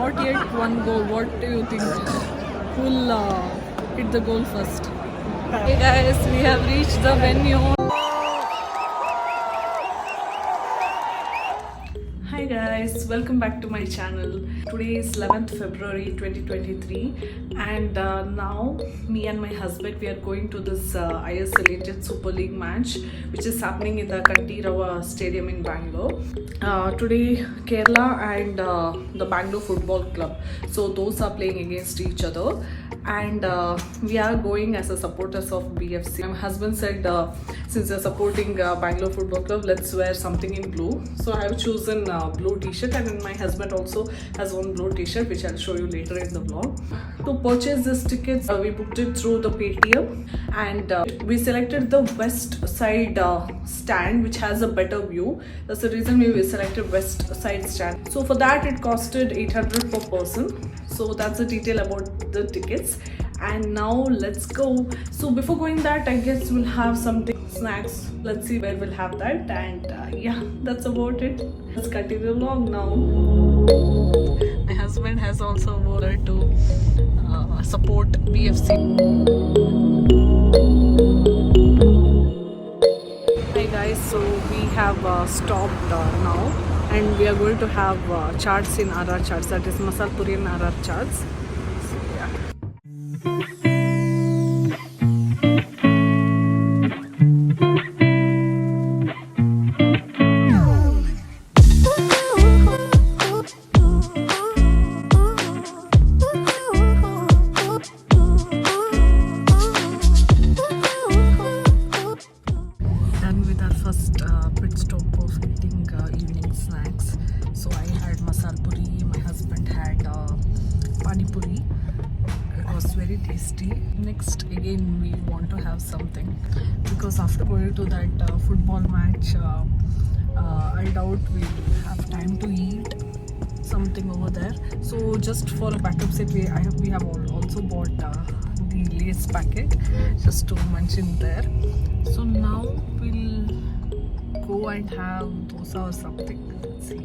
not yet one goal. What do you think? Who will hit the goal first? Hey guys, we have reached the venue. Hi guys, welcome back to my channel. Today is 11th February 2023 and now me and my husband we are going to this IS Elite Super League match which is happening in the Kantirava Stadium in Bangalore. Today Kerala and the Bangalore Football Club, so those are playing against each other and we are going as a supporters of BFC. My husband said since they're supporting Bangalore Football Club, let's wear something in blue. So I have chosen blue t-shirt and then my husband also has one blue t-shirt which I'll show you later in the vlog. To purchase this tickets, we booked it through the Paytm and we selected the west side stand which has a better view. That's the reason we selected west side stand. So for that it costed 800 per person. So that's the detail about the tickets. And now let's go. So before going that, I guess we'll have some snacks. Let's see where we'll have that. And yeah, that's about it. Let's continue along now. My husband has also voted to support BFC. Hi guys, so we have stopped now and we are going to have chaats in RR Chaats, that is Masal Puri and RR Chaats. So yeah. Done with our first pit stop of eating evening snacks. So I had masal puri, my husband had pani puri. It was very tasty. Next again we want to have something because after going to that football match I doubt we'll have time to eat something over there. So just for a backup set we have also bought the Lay's packet just to munch in there. So now we'll go and have dosa or something. Let's see.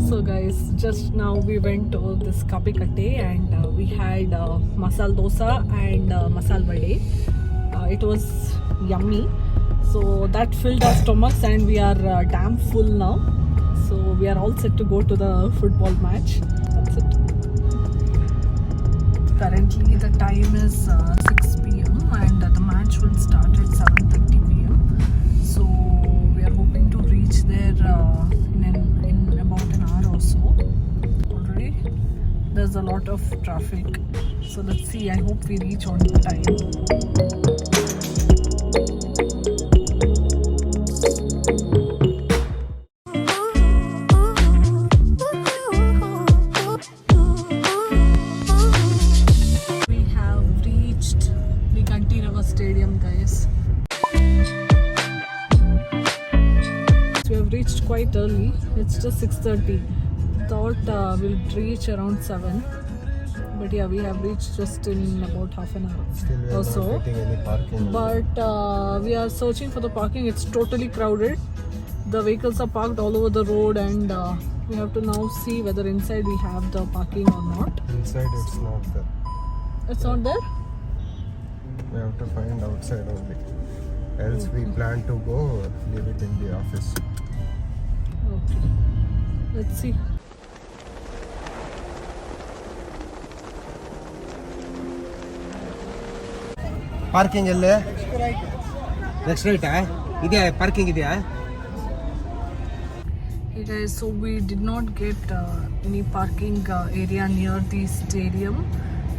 So guys, just now we went to this Kapi Katte and we had masal dosa and masal vade. It was yummy. So that filled our stomachs and we are damn full now. So we are all set to go to the football match. That's it. Currently the time is 6 p.m. and the match will start at 7:30 p.m. So we are hoping to reach there in about an hour or so. Already there's a lot of traffic. So let's see, I hope we reach on time. Stadium, guys. So we have reached quite early. It's just 6:30. Thought we'll reach around 7, but yeah, we have reached just in about half an hour or so. But we are searching for the parking. It's totally crowded. The vehicles are parked all over the road, and we have to now see whether inside we have the parking or not. Inside it's not there. It's not there? We have to find outside only. Else we plan to go leave it in the office. Okay. Let's see. Parking elle? Next right idea parking idea? Hey guys, so we did not get any parking area near the stadium.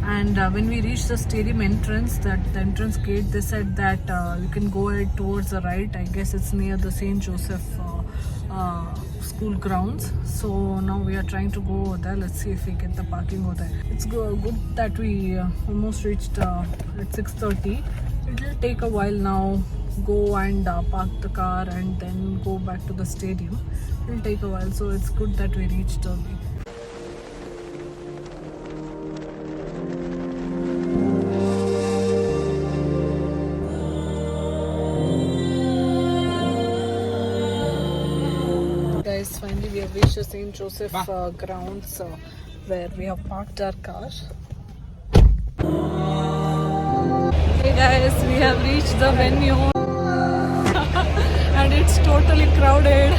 And when we reached the stadium entrance, the entrance gate, they said that you can go ahead towards the right. I guess it's near the St. Joseph school grounds. So now we are trying to go over there. Let's see if we get the parking over there. It's good that we almost reached at 6:30. It will take a while now. Go and park the car and then go back to the stadium. It will take a while. So it's good that we reached early. reached the St. Joseph grounds where we have parked our car. Hey guys, we have reached the venue and it's totally crowded.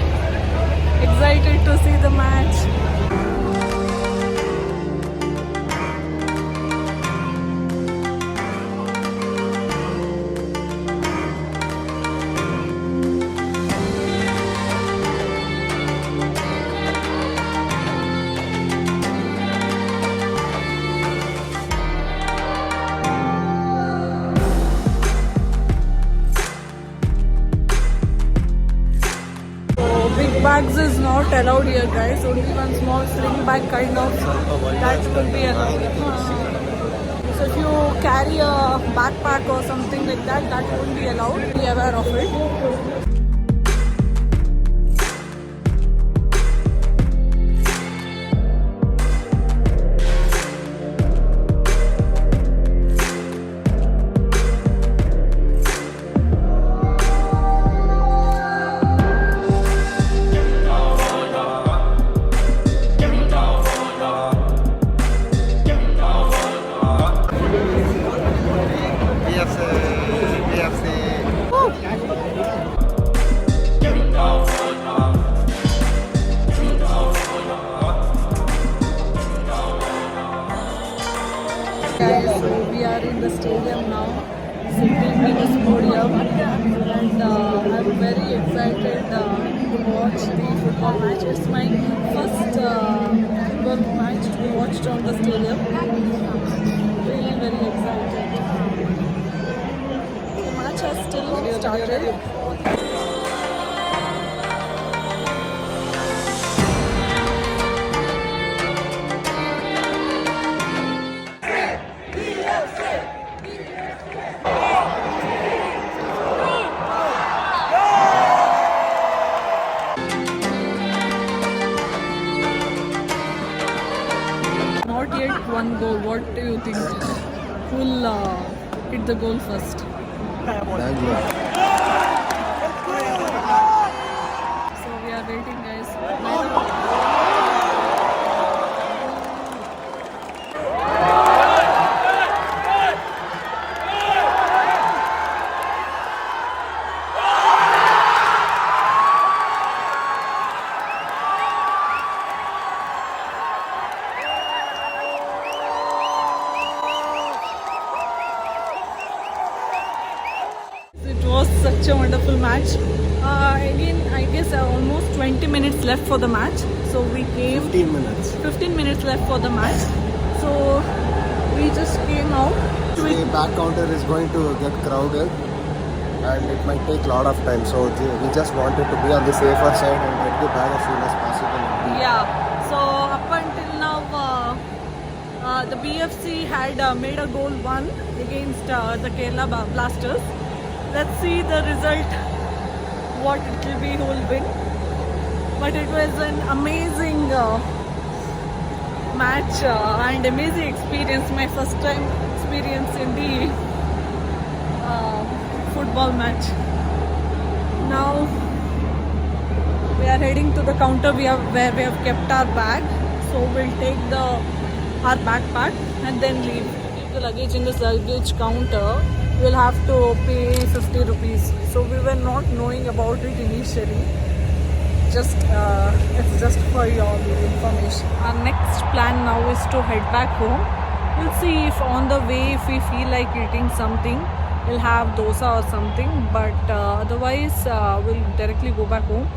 Excited to see the match. Bags is not allowed here, guys. Only one small sling bag kind of that will be allowed. So if you carry a backpack or something like that, that won't be allowed. Be aware of it. Guys, so we are in the stadium now, sitting in this podium, and I'm very excited to watch the football match. It's my first football match to be watched on the stadium. Really very excited. The match has still not started. Not yet one goal. What do you think? Who will hit the goal first? So we are waiting, guys. It was such a wonderful match. Again, I guess almost 20 minutes left for the match. So we came. 15 minutes. 15 minutes left for the match. So we just came out. The back counter is going to get crowded and it might take a lot of time. So we just wanted to be on the safer side and get the bag as soon as possible. Yeah. So up until now, the BFC had made a goal 1 against the Kerala Blasters. Let's see the result, what it will be, who will win. But it was an amazing match and amazing experience. My first time experience in the football match. Now we are heading to the counter where we have kept our bag. So we'll take our backpack and then leave. Keep the luggage in the luggage counter. We'll have to pay 50 rupees. So we were not knowing about it initially. It's just for your information. Our next plan now is to head back home. We'll see if on the way, if we feel like eating something, we'll have dosa or something. But otherwise, we'll directly go back home.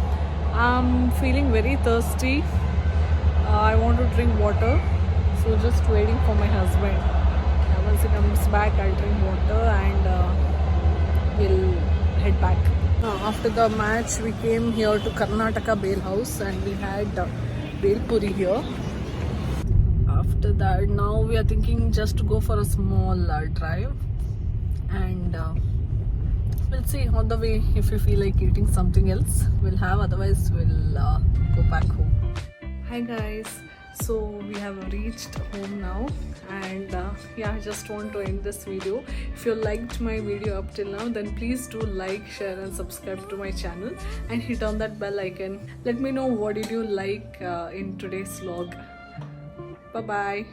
I'm feeling very thirsty. I want to drink water. So just waiting for my husband. Once he comes back, I'll drink water and we'll head back. After the match, we came here to Karnataka Bale House and we had Bale Puri here. After that, now we are thinking just to go for a small drive and we'll see on the way if we feel like eating something else, we'll have, otherwise we'll go back home. Hi guys, So we have reached home now, and yeah, I just want to end this video. If you liked my video up till now, then please do like, share and subscribe to my channel and hit on that bell icon. Let me know what did you like in today's vlog. Bye bye.